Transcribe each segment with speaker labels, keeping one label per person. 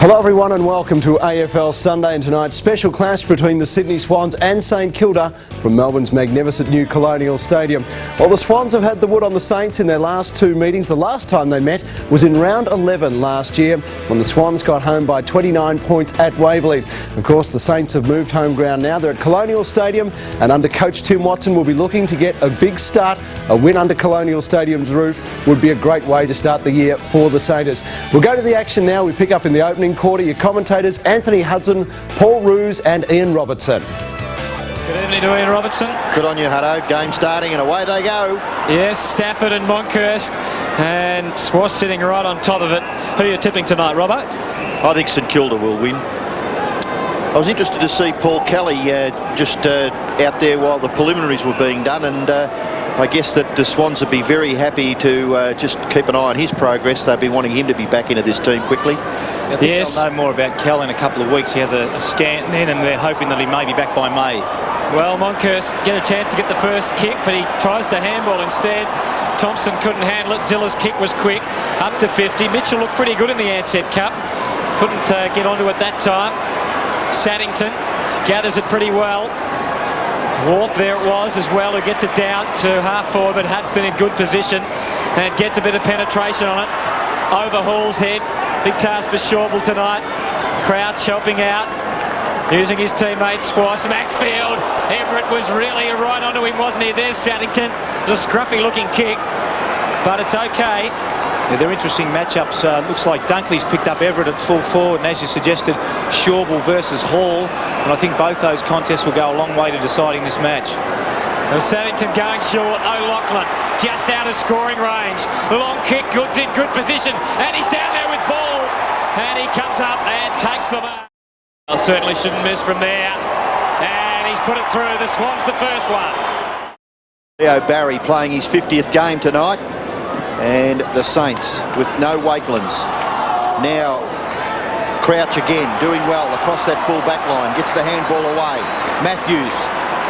Speaker 1: Hello everyone and welcome to AFL Sunday, and tonight's special clash between the Sydney Swans and St Kilda from Melbourne's magnificent new Colonial Stadium. Well, the Swans have had the wood on the Saints in their last two meetings. The last time they met was in round 11 last year when the Swans got home by 29 points at Waverley. Of course, the Saints have moved home ground now. They're at Colonial Stadium, and under coach Tim Watson will be looking to get a big start. A win under Colonial Stadium's roof would be a great way to start the year for the Saints. We'll go to the action now. We pick up in the opening quarter. Your commentators Anthony Hudson, Paul Roos and Ian Robertson.
Speaker 2: Good evening to Ian Robertson.
Speaker 3: Good on you, Hutto. Game starting and away they go.
Speaker 2: Yes, Stafford and Monkhurst, and Squash sitting right on top of it. Who are you tipping tonight, Robbo?
Speaker 3: I think St Kilda will win. I was interested to see Paul Kelly just out there while the preliminaries were being done, and I guess that the Swans would be very happy to just keep an eye on his progress. They'll be wanting him to be back into this team quickly.
Speaker 4: I think they'll know more about Kel in a couple of weeks. He has a scan then, and they're hoping that he may be back by May.
Speaker 2: Well, Monkhurst get a chance to get the first kick, but he tries to handball instead. Thompson couldn't handle it. Zilla's kick was quick, up to 50. Mitchell looked pretty good in the Ansett Cup. Couldn't get onto it that time. Saddington gathers it pretty well. Wharf there it was as well, who gets it down to half forward, but Hudson in good position and gets a bit of penetration on it. Overhauls head. Big task for Shawble tonight. Crouch helping out, using his teammate Squash. Maxfield, Everett was really right onto him, wasn't he? There's Saddington. It was a scruffy looking kick, but it's okay.
Speaker 4: Yeah, they're interesting matchups. Looks like Dunkley's picked up Everett at full forward, and as you suggested, Shawble versus Hall. And I think both those contests will go a long way to deciding this match.
Speaker 2: Saddington going short. O'Loughlin just out of scoring range. Long kick, Good's in good position, and he's down there with ball, and he comes up and takes the mark. Well, certainly shouldn't miss from there, and he's put it through. The Swans the first one.
Speaker 3: Leo Barry playing his 50th game tonight, and the Saints with no Wakelands. Now Crouch again doing well across that full back line, gets the handball away. Matthews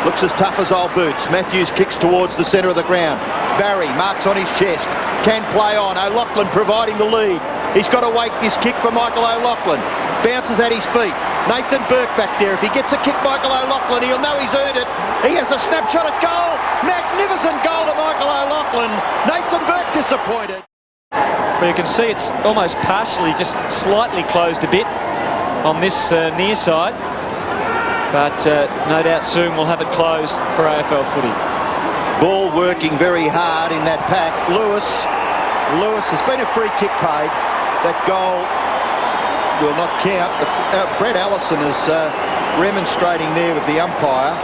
Speaker 3: looks as tough as old boots. Matthews kicks towards the centre of the ground. Barry marks on his chest, can play on. O'Loughlin providing the lead. He's got to wait this kick for Michael O'Loughlin. Bounces at his feet. Nathan Burke back there. If he gets a kick, Michael O'Loughlin, he'll know he's earned it. He has a snapshot at goal. Magnificent goal to Michael O'Loughlin. Nathan Burke disappointed.
Speaker 2: Well, you can see it's almost partially, just slightly closed a bit on this near side. But no doubt soon we'll have it closed for AFL footy.
Speaker 3: Ball working very hard in that pack. Lewis has been a free kick paid. That goal will not count. Brett Allison is remonstrating there with the umpire.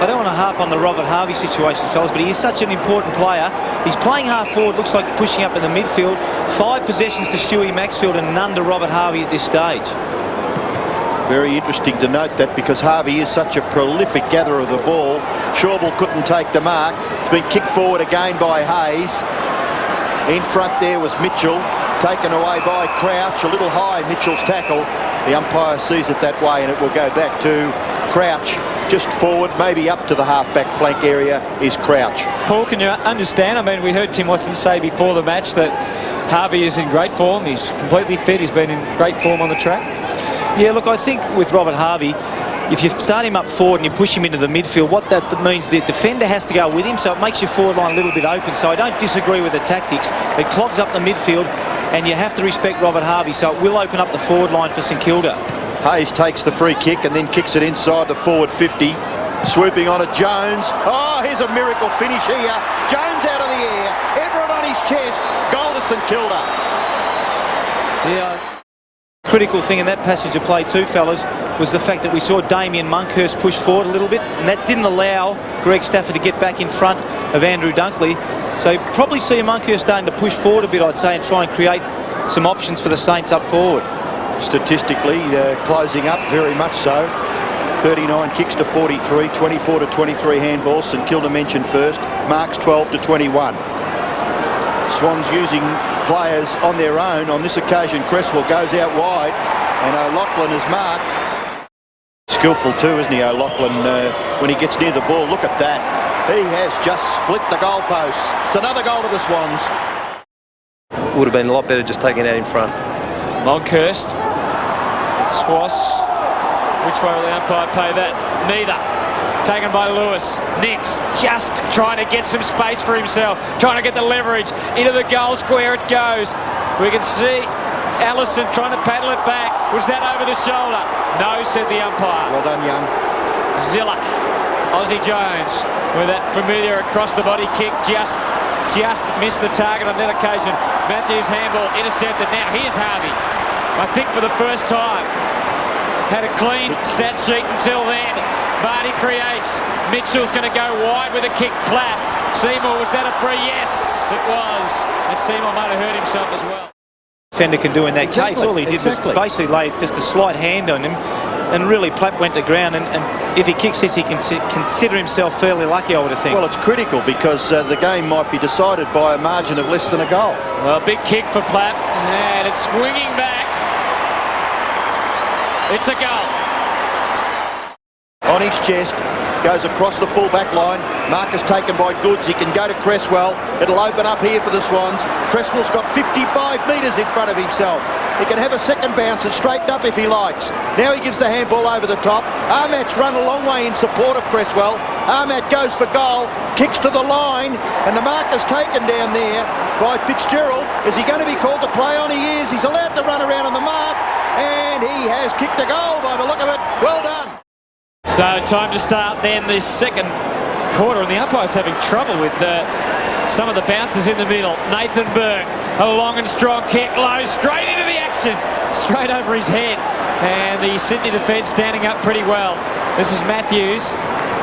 Speaker 4: I don't want to harp on the Robert Harvey situation, fellas, but he is such an important player. He's playing half forward, looks like pushing up in the midfield. 5 possessions to Stewie Maxfield and none to Robert Harvey at this stage.
Speaker 3: Very interesting to note that, because Harvey is such a prolific gatherer of the ball. Shawble couldn't take the mark. It's been kicked forward again by Hayes. In front there was Mitchell, taken away by Crouch. A little high, Mitchell's tackle. The umpire sees it that way, and it will go back to Crouch. Just forward, maybe up to the half-back flank area is Crouch.
Speaker 2: Paul, can you understand? I mean, we heard Tim Watson say before the match that Harvey is in great form. He's completely fit. He's been in great form on the track.
Speaker 4: Yeah, look, I think with Robert Harvey, if you start him up forward and you push him into the midfield, what that means, the defender has to go with him, so it makes your forward line a little bit open. So I don't disagree with the tactics. It clogs up the midfield, and you have to respect Robert Harvey, so it will open up the forward line for St Kilda.
Speaker 3: Hayes takes the free kick and then kicks it inside the forward 50. Swooping on it, Jones. Oh, here's a miracle finish here. Jones out of the air. Everett on his chest. Goal to St Kilda.
Speaker 4: Yeah. Critical thing in that passage of play too, fellas, was the fact that we saw Damien Monkhurst push forward a little bit, and that didn't allow Greg Stafford to get back in front of Andrew Dunkley. So probably see Monkhurst starting to push forward a bit, I'd say, and try and create some options for the Saints up forward.
Speaker 3: Statistically, closing up very much so. 39 kicks to 43, 24 to 23 handballs. St Kilda mentioned first. Marks 12 to 21. Swans using players on their own. On this occasion, Cresswell goes out wide, and O'Loughlin is marked. Skillful too, isn't he, O'Loughlin, when he gets near the ball? Look at that. He has just split the goalposts. It's another goal to the Swans.
Speaker 5: Would have been a lot better just taking it out in front.
Speaker 2: Monkhurst. It's Swass. Which way will the umpire pay that? Neither. Taken by Lewis. Nix just trying to get some space for himself, trying to get the leverage into the goal square. It goes. We can see Allison trying to paddle it back. Was that over the shoulder? No, said the umpire.
Speaker 3: Well done, Young.
Speaker 2: Zilla. Aussie Jones with that familiar across the body kick. Just missed the target on that occasion. Matthews handball intercepted. Now here's Harvey. I think for the first time had a clean stat sheet until then. Barty creates. Mitchell's going to go wide with a kick. Platt. Seymour, was that a free? Yes, it was. And Seymour might have hurt himself as well.
Speaker 4: Defender can do in that case. All he did was basically lay just a slight hand on him, and really Platt went to ground, and if he kicks this, he can consider himself fairly lucky, I would have think.
Speaker 3: Well, it's critical because the game might be decided by a margin of less than a goal.
Speaker 2: Well, a big kick for Platt, and it's swinging back. It's a goal.
Speaker 3: On his chest, goes across the full-back line. Marcus taken by Goods. He can go to Cresswell. It'll open up here for the Swans. Cresswell's got 55 metres in front of himself. He can have a second bounce and straighten up if he likes. Now he gives the handball over the top. Armat's run a long way in support of Cresswell. Armat goes for goal, kicks to the line, and the mark is taken down there by Fitzgerald. Is he going to be called to play on? He is. He's allowed to run around on the mark, and he has kicked a goal by the look of it. Well done.
Speaker 2: So time to start then the second quarter, and the umpire's having trouble with some of the bounces in the middle. Nathan Burke, a long and strong kick, low, straight into the action, straight over his head, and the Sydney defence standing up pretty well. This is Matthews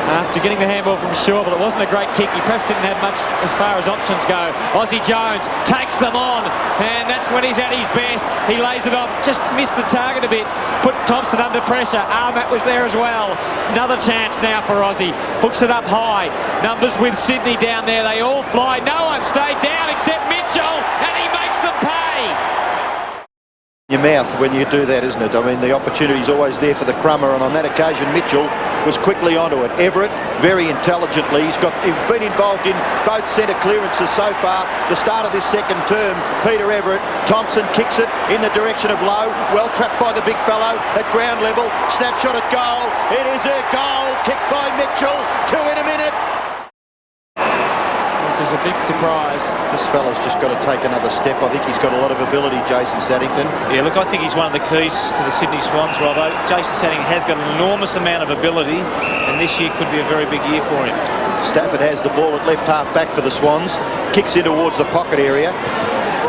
Speaker 2: after getting the handball from Shaw, but it wasn't a great kick. He perhaps didn't have much as far as options go. Aussie Jones takes them on, and that's when he's at his best. He lays it off, just missed the target a bit, put Thompson under pressure. Armat was there as well. Another chance now for Aussie. Hooks it up high. Numbers with Sydney down there. They all fly. No one stayed down except Mitchell, and he makes them pay.
Speaker 3: Your mouth when you do that, isn't it? I mean, the opportunity's always there for the crummer, and on that occasion Mitchell was quickly onto it. Everett, very intelligently, he's been involved in both centre clearances so far. The start of this second term, Peter Everett. Thompson kicks it in the direction of Lowe, well trapped by the big fellow at ground level. Snapshot at goal. It is a goal, kicked by Mitchell. 2 in a minute.
Speaker 2: Which is a big surprise.
Speaker 3: This fella's just got to take another step. I think he's got a lot of ability, Jason Saddington.
Speaker 4: Yeah, look, I think he's one of the keys to the Sydney Swans, Robbo. Jason Saddington has got an enormous amount of ability, and this year could be a very big year for him.
Speaker 3: Stafford has the ball at left half back for the Swans. Kicks in towards the pocket area,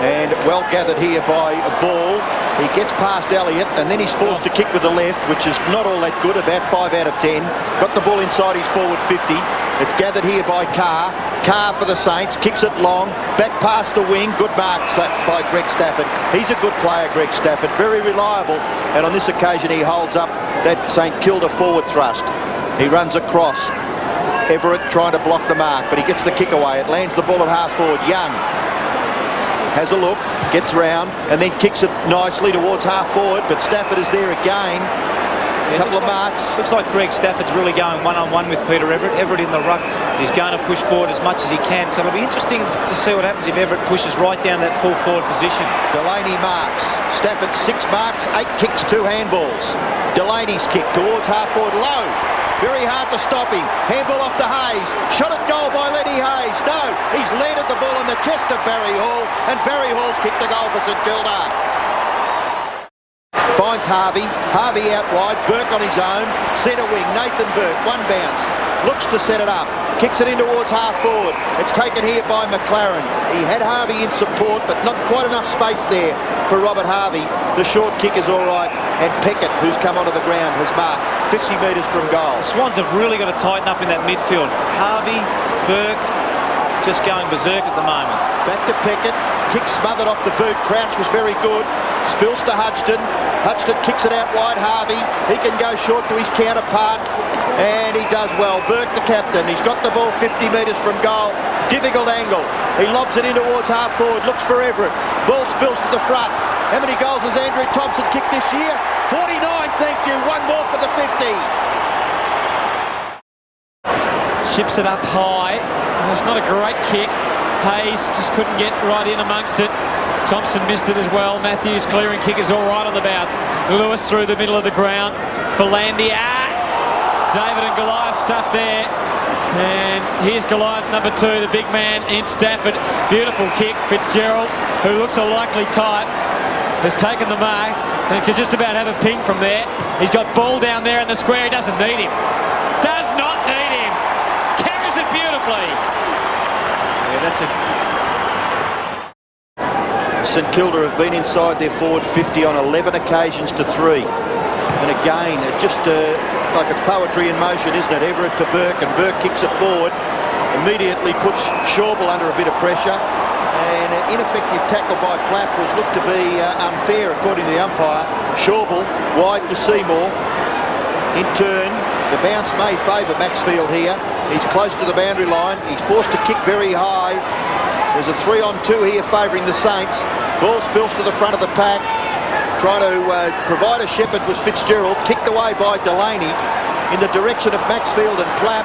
Speaker 3: and well gathered here by a Ball. He gets past Elliott, and then he's forced to kick with the left, which is not all that good, about 5 out of 10. Got the ball inside his forward 50. It's gathered here by Carr. Carr for the Saints, kicks it long, back past the wing. Good mark by Greg Stafford. He's a good player, Greg Stafford, very reliable, and on this occasion he holds up that St Kilda forward thrust. He runs across. Everett trying to block the mark, but he gets the kick away. It lands the ball at half forward. Young has a look, gets round, and then kicks it nicely towards half forward, but Stafford is there again. A couple of marks.
Speaker 4: Looks like Greg Stafford's really going one-on-one with Peter Everett. Everett in the ruck is going to push forward as much as he can, so it'll be interesting to see what happens if Everett pushes right down that full forward position.
Speaker 3: Delaney marks. Stafford 6 marks, 8 kicks, 2 handballs. Delaney's kick towards half forward, low. Very hard to stop him. Handball off to Hayes. Shot at goal by Lenny Hayes. No, he's landed the ball on the chest of Barry Hall, and Barry Hall's kicked the goal for St Kilda. Finds Harvey. Harvey out wide. Burke on his own. Centre wing. Nathan Burke. 1 bounce. Looks to set it up. Kicks it in towards half forward. It's taken here by McLaren. He had Harvey in support, but not quite enough space there for Robert Harvey. The short kick is all right. And Peckett, who's come onto the ground, has marked 50 metres from goal.
Speaker 4: The Swans have really got to tighten up in that midfield. Harvey, Burke, just going berserk at the moment.
Speaker 3: Back to Peckett. Kick smothered off the boot. Crouch was very good. Spills to Hudson. Hudson kicks it out wide. Harvey. He can go short to his counterpart. And he does well. Burke, the captain. He's got the ball 50 metres from goal. Difficult angle. He lobs it in towards half forward. Looks for Everett. Ball spills to the front. How many goals has Andrew Thompson kicked this year? 49, thank you. 1 more for the 50.
Speaker 2: Chips it up high. It's not a great kick. Hayes just couldn't get right in amongst it. Thompson missed it as well. Matthews' clearing kick is all right on the bounce. Lewis through the middle of the ground. Belandi, David and Goliath stuff there. And here's Goliath, number 2, the big man in Stafford. Beautiful kick. Fitzgerald, who looks a likely type, has taken the mark and could just about have a ping from there. He's got ball down there in the square. He doesn't need him. Does not need him. Carries it beautifully.
Speaker 4: Yeah, that's a...
Speaker 3: St Kilda have been inside their forward 50 on 11 occasions to 3. And again, it just like it's poetry in motion, isn't it? Everett to Burke, and Burke kicks it forward. Immediately puts Schauble under a bit of pressure. And an ineffective tackle by Plapp was looked to be unfair, according to the umpire. Schauble wide to Seymour. In turn, the bounce may favour Maxfield here. He's close to the boundary line. He's forced to kick very high. There's a 3-on-2 here favouring the Saints. Ball spills to the front of the pack. Trying to provide a shepherd was Fitzgerald. Kicked away by Delaney in the direction of Maxfield and Plapp.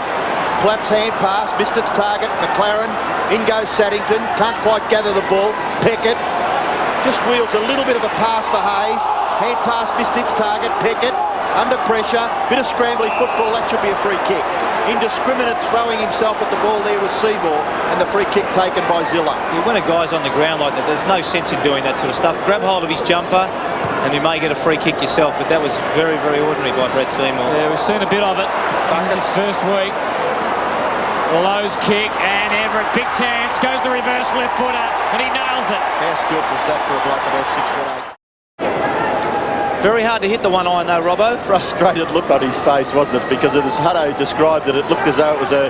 Speaker 3: Plapp's hand pass missed its target. McLaren. In goes Saddington. Can't quite gather the ball. Peckett just wields a little bit of a pass for Hayes. Hand pass missed its target. Peckett under pressure. Bit of scrambly football. That should be a free kick. Indiscriminate throwing himself at the ball there was Seymour, and the free kick taken by Zilla.
Speaker 4: When a guy's on the ground like that, there's no sense in doing that sort of stuff. Grab hold of his jumper and you may get a free kick yourself, but that was very, very ordinary by Brett Seymour.
Speaker 2: Yeah, we've seen a bit of it in this first week. Lowe's kick, and Everett, big chance, goes the reverse left footer, and he nails it.
Speaker 3: How skillful is that for a bloke about 6'8"?
Speaker 4: Very hard to hit the one iron though, Robbo.
Speaker 3: Frustrated look on his face, wasn't it? Because as Hutto described it, it looked as though it was a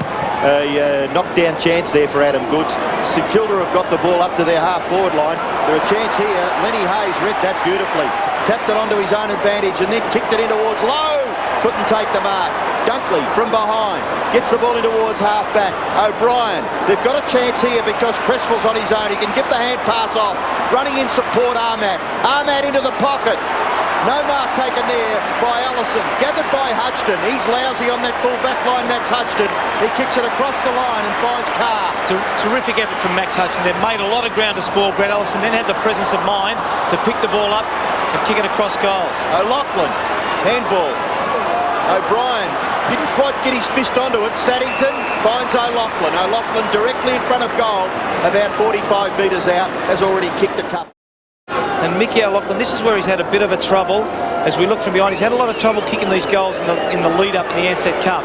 Speaker 3: knockdown chance there for Adam Goods. St Kilda have got the ball up to their half-forward line. There's a chance here. Lenny Hayes read that beautifully. Tapped it onto his own advantage and then kicked it in towards Lowe. Couldn't take the mark. Dunkley from behind gets the ball in towards half-back. O'Brien, they've got a chance here because Cresswell's on his own. He can give the hand pass off. Running in support, Ahmad. Ahmad into the pocket. No mark taken there by Allison. Gathered by Hudson. He's lousy on that full back line, Max Hudson. He kicks it across the line and finds Carr.
Speaker 4: It's a terrific effort from Max Hudson. They've made a lot of ground to spoil. Brett Allison then had the presence of mind to pick the ball up and kick it across goals.
Speaker 3: O'Loughlin, handball. O'Brien didn't quite get his fist onto it. Saddington finds O'Loughlin. O'Loughlin directly in front of goal, about 45 metres out, has already kicked the cup.
Speaker 4: And Mickey O'Loughlin, this is where he's had a bit of a trouble. As we look from behind, he's had a lot of trouble kicking these goals in the lead-up in the Ansett Cup.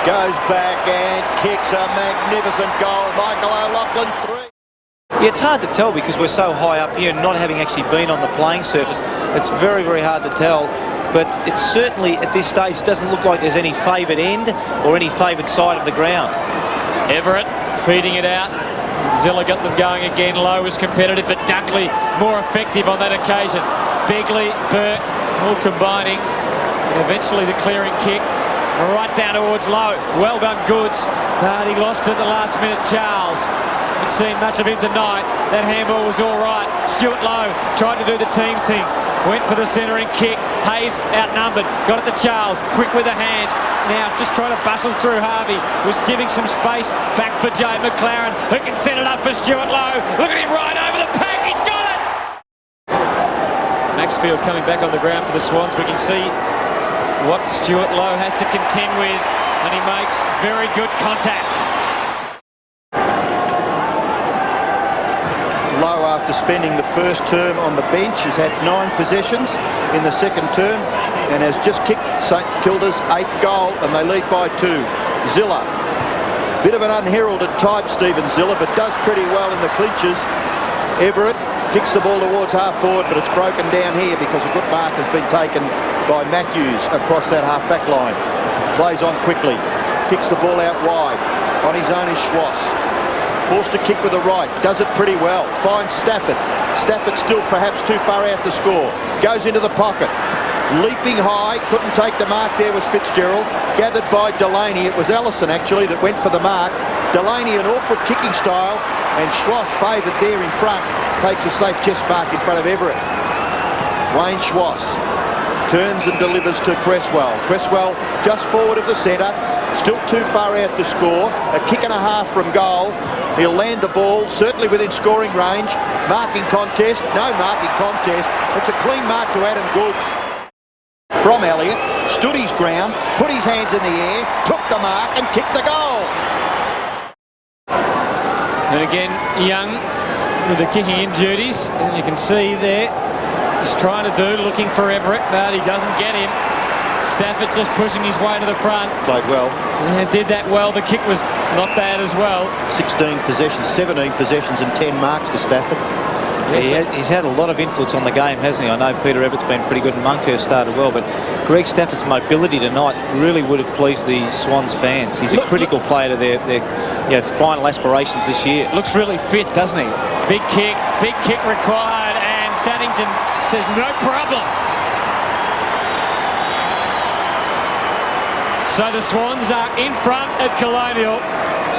Speaker 3: Goes back and kicks a magnificent goal. Michael O'Loughlin, 3.
Speaker 4: Yeah, it's hard to tell because we're so high up here and not having actually been on the playing surface. It's very, very hard to tell. But it certainly, at this stage, doesn't look like there's any favoured end or any favoured side of the ground.
Speaker 2: Everett feeding it out. Zilla got them going again. Lowe was competitive, but Dunkley more effective on that occasion. Begley, Burke, all combining. And eventually the clearing kick right down towards Lowe. Well done, Goods. But he lost it at the last minute, Charles. Haven't seen much of him tonight. That handball was all right. Stuart Lowe tried to do the team thing. Went for the centering kick. Hayes outnumbered. Got it to Charles. Quick with the hand. Now just trying to bustle through Harvey. Was giving some space back for Jay McLaren, who can set it up for Stuart Lowe. Look at him right over the pack. He's got it! Maxfield coming back on the ground for the Swans. We can see what Stuart Lowe has to contend with, and he makes very good contact.
Speaker 3: Lowe, after spending the first term on the bench, has had 9 possessions in the second term and has just kicked St Kilda's 8th goal, and they lead by 2. Zilla, bit of an unheralded type, Stephen Zilla, but does pretty well in the clinches. Everett kicks the ball towards half-forward, but it's broken down here because a good mark has been taken by Matthews across that half-back line. Plays on quickly, kicks the ball out wide. On his own is Schwass. Forced to kick with the right, does it pretty well. Finds Stafford. Stafford still perhaps too far out to score. Goes into the pocket. Leaping high, couldn't take the mark there was Fitzgerald. Gathered by Delaney. It was Ellison actually that went for the mark. Delaney an awkward kicking style, and Schwass favoured there in front. Takes a safe chest mark in front of Everett. Wayne Schwass turns and delivers to Cresswell. Cresswell just forward of the centre. Still too far out to score. A kick and a half from goal. He'll land the ball, certainly within scoring range. Marking contest, no marking contest. It's a clean mark to Adam Goods. From Elliott, stood his ground, put his hands in the air, took the mark and kicked the goal.
Speaker 2: And again, Young with the kicking in duties. And you can see there, he's trying to do, looking for Everett, but he doesn't get him. Stafford just pushing his way to the front.
Speaker 3: Played well.
Speaker 2: Yeah, did that well. The kick was not bad as well.
Speaker 3: 16 possessions, 17 possessions and 10 marks to Stafford.
Speaker 4: Yeah, he's had a lot of influence on the game, hasn't he? I know Peter Everett's been pretty good and Monkhurst started well, but Greg Stafford's mobility tonight really would have pleased the Swans fans. He's a critical player to their final aspirations this year.
Speaker 2: Looks really fit, doesn't he? Big kick required, and Saddington says no problems. So the Swans are in front at Colonial.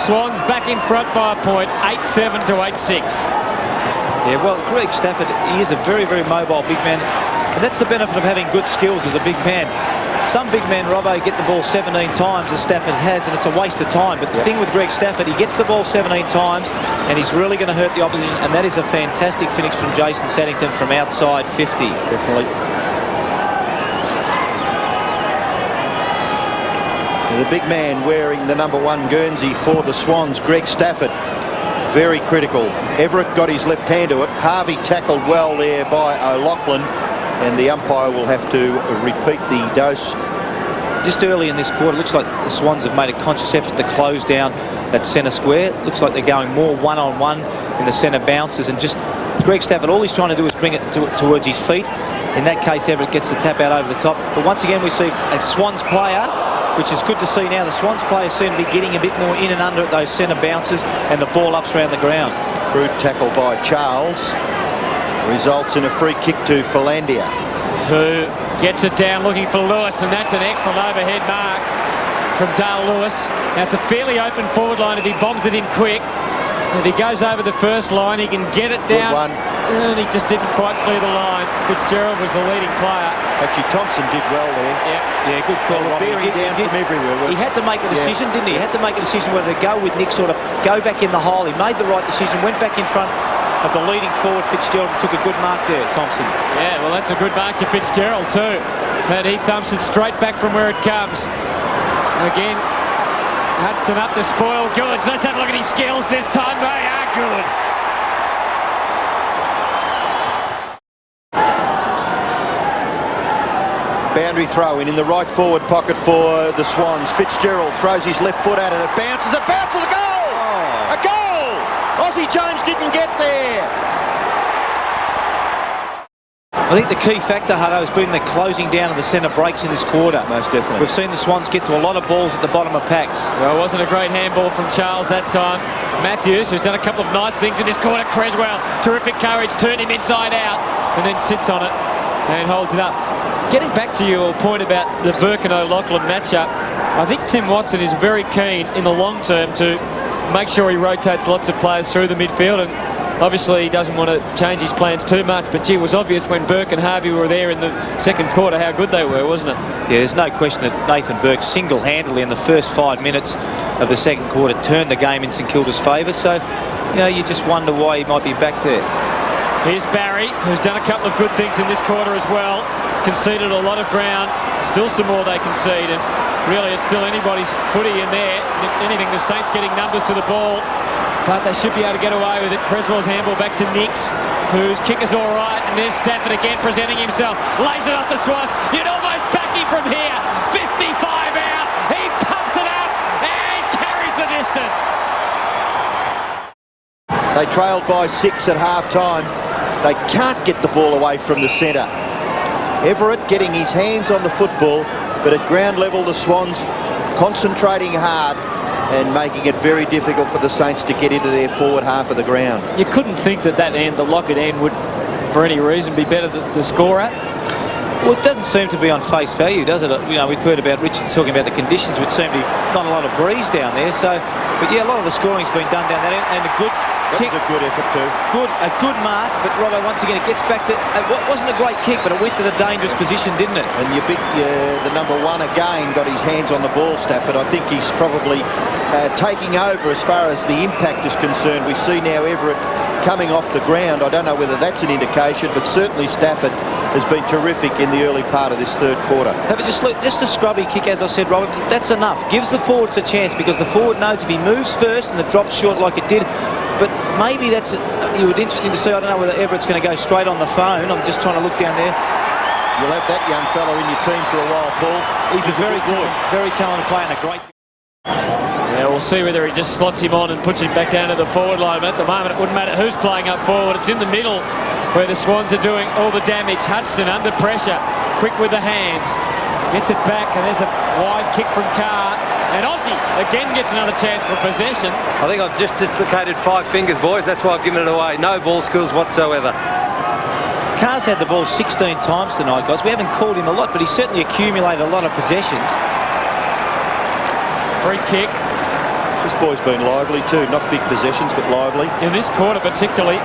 Speaker 2: Swans back in front by a point, 8-7 to 8-6.
Speaker 4: Yeah, well, Greg Stafford, he is a very, very mobile big man. And that's the benefit of having good skills as a big man. Some big men, Robbo, get the ball 17 times as Stafford has, and it's a waste of time. But the thing with Greg Stafford, he gets the ball 17 times, and he's really going to hurt the opposition. And that is a fantastic finish from Jason Saddington from outside 50.
Speaker 3: Definitely. The big man wearing the #1 Guernsey for the Swans, Greg Stafford. Very critical. Everett got his left hand to it. Harvey tackled well there by O'Loughlin, and the umpire will have to repeat the dose.
Speaker 4: Just early in this quarter, looks like the Swans have made a conscious effort to close down that centre square. Looks like they're going more one-on-one in the centre bounces, and just Greg Stafford, all he's trying to do is bring it towards his feet. In that case, Everett gets the tap out over the top. But once again, we see a Swans player, which is good to see now. The Swans players seem to be getting a bit more in and under at those centre bounces, and the ball ups around the ground.
Speaker 3: Crude tackle by Charles results in a free kick to Philandia,
Speaker 2: who gets it down looking for Lewis, and that's an excellent overhead mark from Dale Lewis. Now it's a fairly open forward line if he bombs it in quick. If he goes over the first line, he can get it down.
Speaker 3: Good one.
Speaker 2: And he just didn't quite clear the line. Fitzgerald was the leading player.
Speaker 3: Actually, Thompson did well there.
Speaker 4: Yeah, good call.
Speaker 3: Bearing down from everywhere.
Speaker 4: He had to make a decision, didn't he? He had to make a decision whether to go with Nick, sort of go back in the hole. He made the right decision, went back in front of the leading forward, Fitzgerald, and took a good mark there, Thompson.
Speaker 2: Yeah, well, that's a good mark to Fitzgerald too. But he thumps it straight back from where it comes. Again, Hudson up to spoil Goods. Let's have a look at his skills this time. They are good.
Speaker 3: Boundary throw in the right forward pocket for the Swans. Fitzgerald throws his left foot at it. It bounces, a goal! A goal! Aussie Jones didn't get there.
Speaker 4: I think the key factor, Hutto, has been the closing down of the centre breaks in this quarter.
Speaker 3: Most definitely.
Speaker 4: We've seen the Swans get to a lot of balls at the bottom of packs.
Speaker 2: Well, it wasn't a great handball from Charles that time. Matthews, who's done a couple of nice things in this quarter. Creswell, terrific courage, turned him inside out and then sits on it and holds it up. Getting back to your point about the Burke and O'Loughlin matchup, I think Tim Watson is very keen in the long term to make sure he rotates lots of players through the midfield, and obviously he doesn't want to change his plans too much, but gee, it was obvious when Burke and Harvey were there in the second quarter how good they were, wasn't it?
Speaker 4: Yeah, there's no question that Nathan Burke single-handedly in the first 5 minutes of the second quarter turned the game in St Kilda's favour, so you just wonder why he might be back there.
Speaker 2: Here's Barry, who's done a couple of good things in this quarter as well. Conceded a lot of ground. Still some more they concede, and really it's still anybody's footy in there. If anything, the Saints getting numbers to the ball, but they should be able to get away with it. Creswell's handball back to Nix, whose kick is all right, and there's Stafford again presenting himself. Lays it off the Swans. You'd almost back him from here. 55 out. He pumps it up and carries the distance.
Speaker 3: They trailed by 6 at half-time. They can't get the ball away from the centre. Everett getting his hands on the football, but at ground level the Swans concentrating hard and making it very difficult for the Saints to get into their forward half of the ground.
Speaker 2: You couldn't think that end, the Lockett end, would for any reason be better to score at?
Speaker 4: Well, it doesn't seem to be on face value, does it? We've heard about Richard talking about the conditions, which seem to be not a lot of breeze down there. So, but yeah, a lot of the scoring's been done down that end, and the good kick.
Speaker 3: That was a good effort too.
Speaker 4: A good mark, but Robbo, once again, it gets back to... It wasn't a great kick, but it went to the dangerous position, didn't it?
Speaker 3: And the number one again got his hands on the ball, Stafford. I think he's probably taking over as far as the impact is concerned. We see now Everett coming off the ground. I don't know whether that's an indication, but certainly Stafford has been terrific in the early part of this third quarter.
Speaker 4: Have it just a scrubby kick, as I said, Robert. That's enough. Gives the forwards a chance, because the forward knows if he moves first and it drops short like it did. But maybe that's interesting to see. I don't know whether Everett's going to go straight on the phone. I'm just trying to look down there.
Speaker 3: You'll have that young fella in your team for a while, Paul.
Speaker 4: He's a very talented player and a great...
Speaker 2: Yeah, we'll see whether he just slots him on and puts him back down to the forward line. But at the moment, it wouldn't matter who's playing up forward. It's in the middle where the Swans are doing all the damage. Hudson under pressure, quick with the hands. Gets it back, and there's a wide kick from Carr. And Aussie again gets another chance for possession.
Speaker 5: I think I've just dislocated 5 fingers, boys. That's why I've given it away. No ball skills whatsoever.
Speaker 4: Carr's had the ball 16 times tonight, guys. We haven't called him a lot, but he's certainly accumulated a lot of possessions.
Speaker 2: Free kick.
Speaker 3: This boy's been lively too. Not big possessions, but lively.
Speaker 2: In this quarter particularly,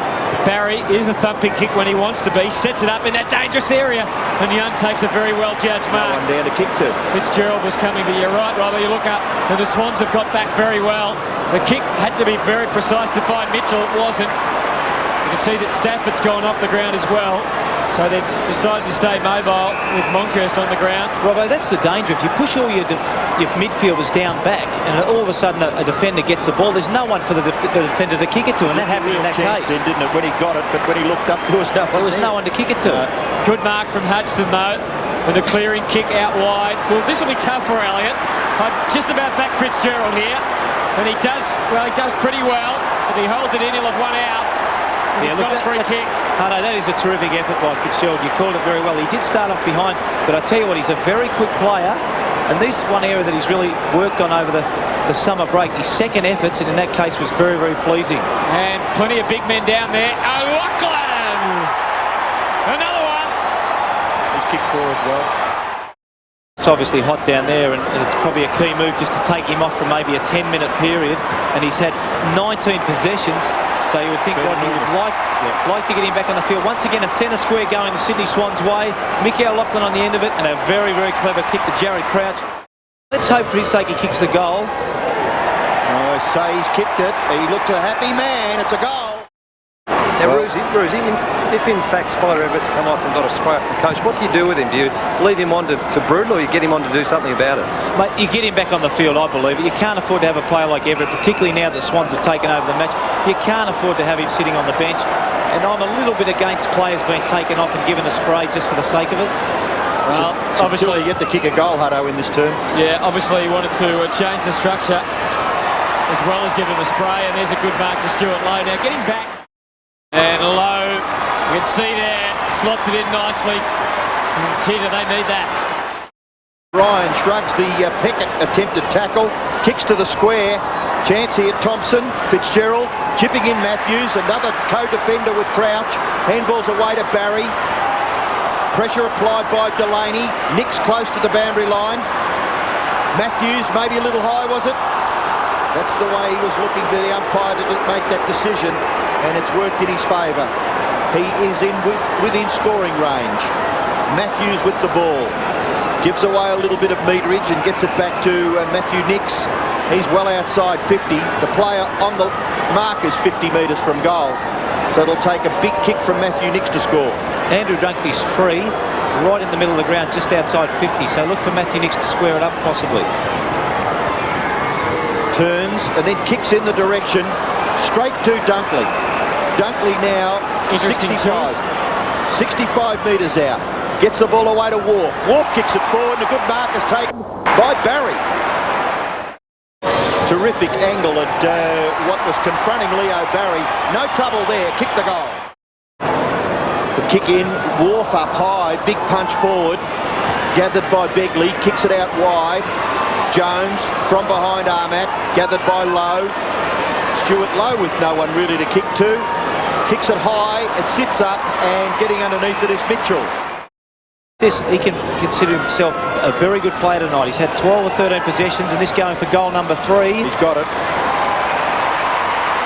Speaker 2: Barry is a thumping kick when he wants to be. Sets it up in that dangerous area. And Young takes a very well-judged mark.
Speaker 3: No one down to kick to.
Speaker 2: Fitzgerald was coming, but you're right, Robert. You look up, and the Swans have got back very well. The kick had to be very precise to find Mitchell. It wasn't. You can see that Stafford's gone off the ground as well. So they've decided to stay mobile with Monkhurst on the ground.
Speaker 4: Robbo, that's the danger. If you push all your midfielders down back and all of a sudden a defender gets the ball, there's no one for the defender to kick it to, and that happened in that case.
Speaker 3: Then, didn't it, when he got it, but when he looked up, there was no one
Speaker 4: to kick it to.
Speaker 2: Good mark from Hudson, though, and a clearing kick out wide. Well, this will be tough for Elliott. I'd just about back Fitzgerald here, and he does pretty well. If he holds it in, he'll have one out. He's got a free kick.
Speaker 4: Oh, no, that is a terrific effort by Fitzgerald. You called it very well. He did start off behind, but I tell you what, he's a very quick player. And this is one area that he's really worked on over the summer break. His second efforts, and in that case, was very, very pleasing.
Speaker 2: And plenty of big men down there. O'Loughlin! Another one!
Speaker 3: He's kicked 4 as well.
Speaker 4: It's obviously hot down there, and it's probably a key move just to take him off for maybe a 10-minute period. And he's had 19 possessions. So you would think Rodney would like to get him back on the field. Once again, a centre square going the Sydney Swans' way. Mickey O'Loughlin on the end of it, and a very, very clever kick to Jared Crouch. Let's hope for his sake he kicks the goal.
Speaker 3: I say he's kicked it. He looks a happy man. It's a goal.
Speaker 5: Now, Roosie, if in fact Spider Everett's come off and got a spray off the coach, what do you do with him? Do you leave him on to Brutal, or you get him on to do something about it?
Speaker 4: Mate, you get him back on the field, I believe. You can't afford to have a player like Everett, particularly now that Swans have taken over the match. You can't afford to have him sitting on the bench. And I'm a little bit against players being taken off and given a spray just for the sake of it.
Speaker 2: Well,
Speaker 3: so
Speaker 2: obviously
Speaker 3: you get to kick a goal, Hutto, in this term.
Speaker 2: Yeah, obviously he wanted to change the structure as well as give him a spray, and there's a good mark to Stuart Lowe. Now getting back, and Lowe, you can see there, slots it in nicely. Gee, do they need that?
Speaker 3: Ryan shrugs the Peckett attempted tackle, kicks to the square. Chance here, Thompson, Fitzgerald, chipping in Matthews, another co-defender with Crouch. Handballs away to Barry. Pressure applied by Delaney. Nick's close to the boundary line. Matthews, maybe a little high, was it? That's the way he was looking for the umpire to make that decision, and it's worked in his favour. He is within scoring range. Matthews with the ball. Gives away a little bit of meterage and gets it back to Matthew Nicks. He's well outside 50. The player on the mark is 50 metres from goal. So it'll take a big kick from Matthew Nicks to score.
Speaker 4: Andrew Dunkley's free, right in the middle of the ground, just outside 50. So look for Matthew Nicks to square it up, possibly.
Speaker 3: Turns and then kicks in the direction straight to Dunkley. Dunkley now 65 metres out. Gets the ball away to Wharf. Wharf kicks it forward, and a good mark is taken by Barry. Terrific angle at what was confronting Leo Barry. No trouble there. Kick the goal. The kick in. Wharf up high. Big punch forward. Gathered by Begley. Kicks it out wide. Jones from behind Armat. Gathered by Lowe. Stuart Lowe with no one really to kick to. Kicks it high. It sits up, and getting underneath it is Mitchell.
Speaker 4: He can consider himself a very good player tonight. He's had 12 or 13 possessions, and this going for goal number 3.
Speaker 3: He's got it.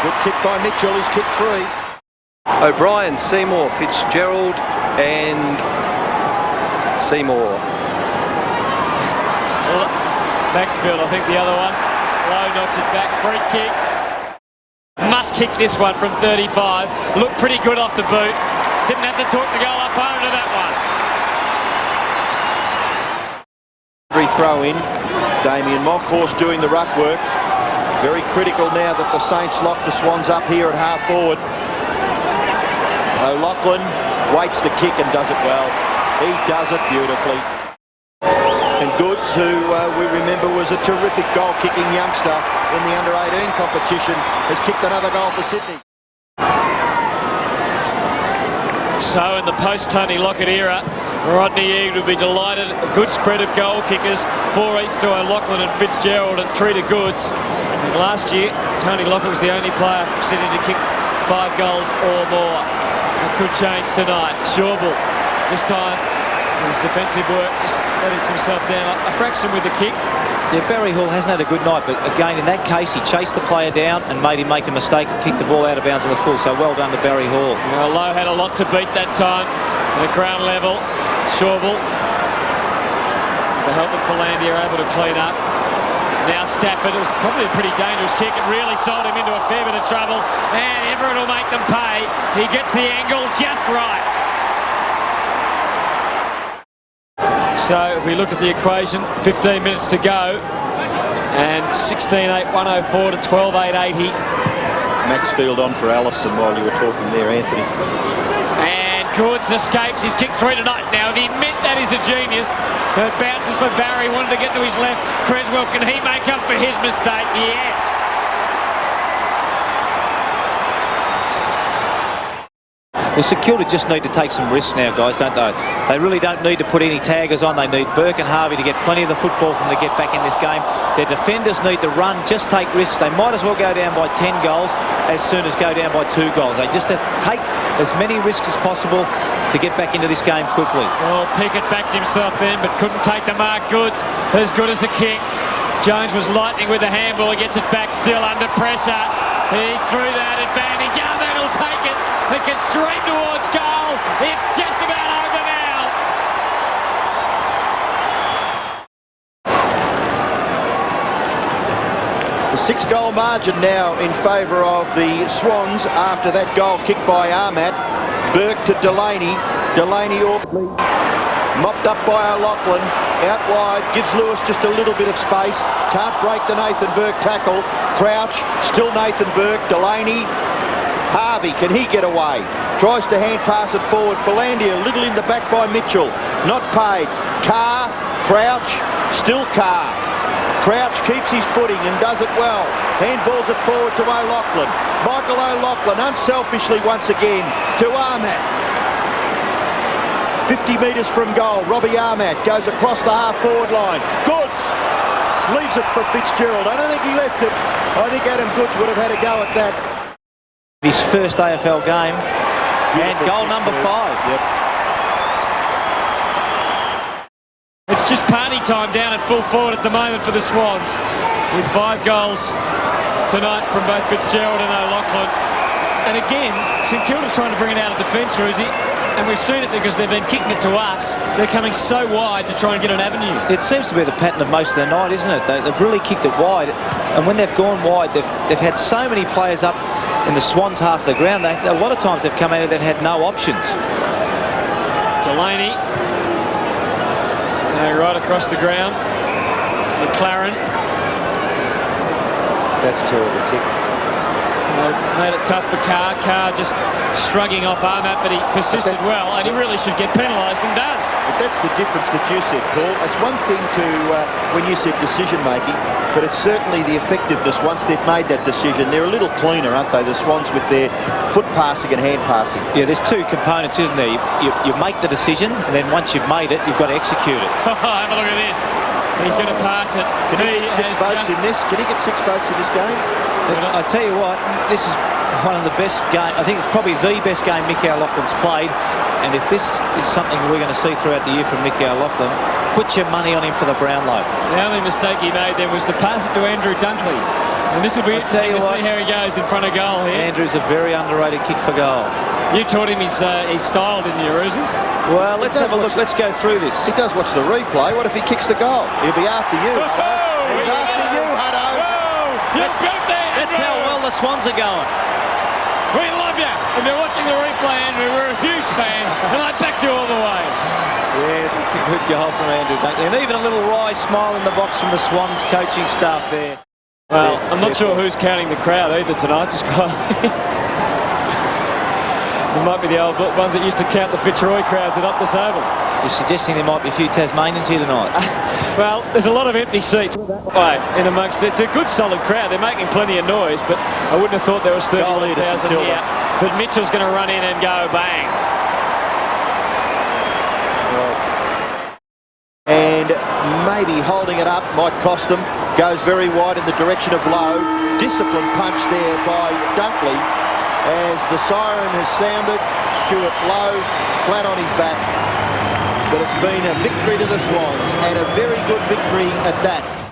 Speaker 3: Good kick by Mitchell. He's kicked 3.
Speaker 5: O'Brien, Seymour, Fitzgerald and Seymour.
Speaker 2: Maxfield, I think the other one. Lowe knocks it back. Free kick. Must kick this one from 35. Looked pretty good off the boot. Didn't have to talk the goal opponent to that one.
Speaker 3: Throw in. Damien Mock, horse doing the ruck work. Very critical now that the Saints lock the Swans up here at half forward. O'Loughlin waits the kick and does it well. He does it beautifully. And Goods, who we remember was a terrific goal-kicking youngster in the under-18 competition, has kicked another goal for Sydney.
Speaker 2: So in the post-Tony Lockett era, Rodney Eade would be delighted. A good spread of goal kickers, 4 each to O'Loughlin and Fitzgerald and 3 to Goods. And last year, Tony Lockett was the only player from Sydney to kick 5 goals or more. That could change tonight. Shawbull, this time, his defensive work just let himself down. A fraction with the kick.
Speaker 4: Yeah, Barry Hall hasn't had a good night, but again, in that case, he chased the player down and made him make a mistake and kicked the ball out of bounds on the full. So well done to Barry Hall.
Speaker 2: Well, Lowe had a lot to beat that time at ground level. Shawbull, with the help of Philandia, able to clean up. Now Stafford, it was probably a pretty dangerous kick. It really sold him into a fair bit of trouble, and Everett will make them pay. He gets the angle just right. So if we look at the equation, 15 minutes to go, and 16.8.104 to 12.8.80.
Speaker 3: Maxfield on for Allison while you were talking there, Anthony.
Speaker 2: And Goods escapes. He's kicked 3 tonight. Now, if he meant that, he's a genius. It bounces for Barry. Wanted to get to his left. Creswell, can he make up for his mistake? Yes.
Speaker 4: Well, St Kilda just need to take some risks now, guys, don't they? They really don't need to put any taggers on. They need Burke and Harvey to get plenty of the football from them to get back in this game. Their defenders need to run, just take risks. They might as well go down by 10 goals as soon as go down by 2 goals. They just have to take as many risks as possible to get back into this game quickly.
Speaker 2: Well, Pickett backed himself then, but couldn't take the mark. Goods, as good as a kick. Jones was lightning with the handball. He gets it back still under pressure. He threw that advantage. Oh, that'll take it. It can stream towards goal. It's just about over now.
Speaker 3: The 6-goal margin now in favour of the Swans after that goal kicked by Ahmat. Burke to Delaney. Delaney mopped up by O'Loughlin. Out wide, gives Lewis just a little bit of space. Can't break the Nathan Burke tackle. Crouch, still Nathan Burke. Delaney. Harvey, can he get away? Tries to hand pass it forward. Philandia, a little in the back by Mitchell. Not paid. Carr, Crouch, still Carr. Crouch keeps his footing and does it well. Handballs it forward to O'Loughlin. Michael O'Loughlin, unselfishly once again, to Ahmat. 50 metres from goal. Robbie Ahmat goes across the half-forward line. Goods leaves it for Fitzgerald. I don't think he left it. I think Adam Goods would have had a go at that.
Speaker 4: His first AFL game, and goal number 5.
Speaker 3: Yep.
Speaker 2: It's just party time down at full forward at the moment for the Swans, with 5 goals tonight from both Fitzgerald and O'Loughlin. And again, St Kilda's trying to bring it out of defence, Rosie, and we've seen it because they've been kicking it to us. They're coming so wide to try and get an avenue.
Speaker 4: It seems to be the pattern of most of the night, isn't it? They've really kicked it wide, and when they've gone wide, they've had so many players up in the Swans half of the ground. A lot of times they've come out of that had no options.
Speaker 2: Delaney. Right across the ground. McLaren.
Speaker 3: That's a terrible kick.
Speaker 2: Made it tough for Carr. Carr just shrugging off Ahmat, but he persisted well, and he really should get penalised and does.
Speaker 3: But that's the difference that you said, Paul. It's one thing to, when you said decision-making, but it's certainly the effectiveness once they've made that decision. They're a little cleaner, aren't they, the Swans, with their foot passing and hand passing.
Speaker 4: Yeah, there's 2 components, isn't there? You make the decision, and then once you've made it, you've got to execute it.
Speaker 2: Have a look at this. He's going to pass it.
Speaker 3: Can he get 6 votes in this? Can he get 6 votes in this game?
Speaker 4: I tell you what, this is one of the best games. I think it's probably the best game Mickey O'Loughlin's played. And if this is something we're going to see throughout the year from Mickey O'Loughlin, put your money on him for the Brownlow.
Speaker 2: The only mistake he made then was to pass it to Andrew Dunkley. And this will be interesting to see how he goes in front of goal here.
Speaker 4: Andrew's a very underrated kick for goal.
Speaker 2: You taught him his style, didn't you, Rosie?
Speaker 4: Well, let's have a look. Let's go through this.
Speaker 3: He does watch the replay. What if he kicks the goal? He'll be after you, Hutto. He's after you, Hutto.
Speaker 4: That's how well the Swans are going.
Speaker 2: We love you. If you're watching the replay, Andrew, we're a huge fan, and I backed you all the way.
Speaker 4: Yeah, it's a good goal from Andrew Dunkley. And even a little wry smile in the box from the Swans coaching staff there.
Speaker 2: Well, I'm not sure who's counting the crowd either tonight, just quietly. There might be the old ones that used to count the Fitzroy crowds at Optus Oval.
Speaker 4: You're suggesting there might be a few Tasmanians here tonight?
Speaker 2: Well, there's a lot of empty seats in amongst. It's a good solid crowd. They're making plenty of noise, but I wouldn't have thought there was 31,000 here. But Mitchell's going to run in and go bang.
Speaker 3: And maybe holding it up might cost them. Goes very wide in the direction of Lowe. Disciplined punch there by Dunkley. As the siren has sounded, Stuart Lowe flat on his back. But it's been a victory to the Swans, and a very good victory at that.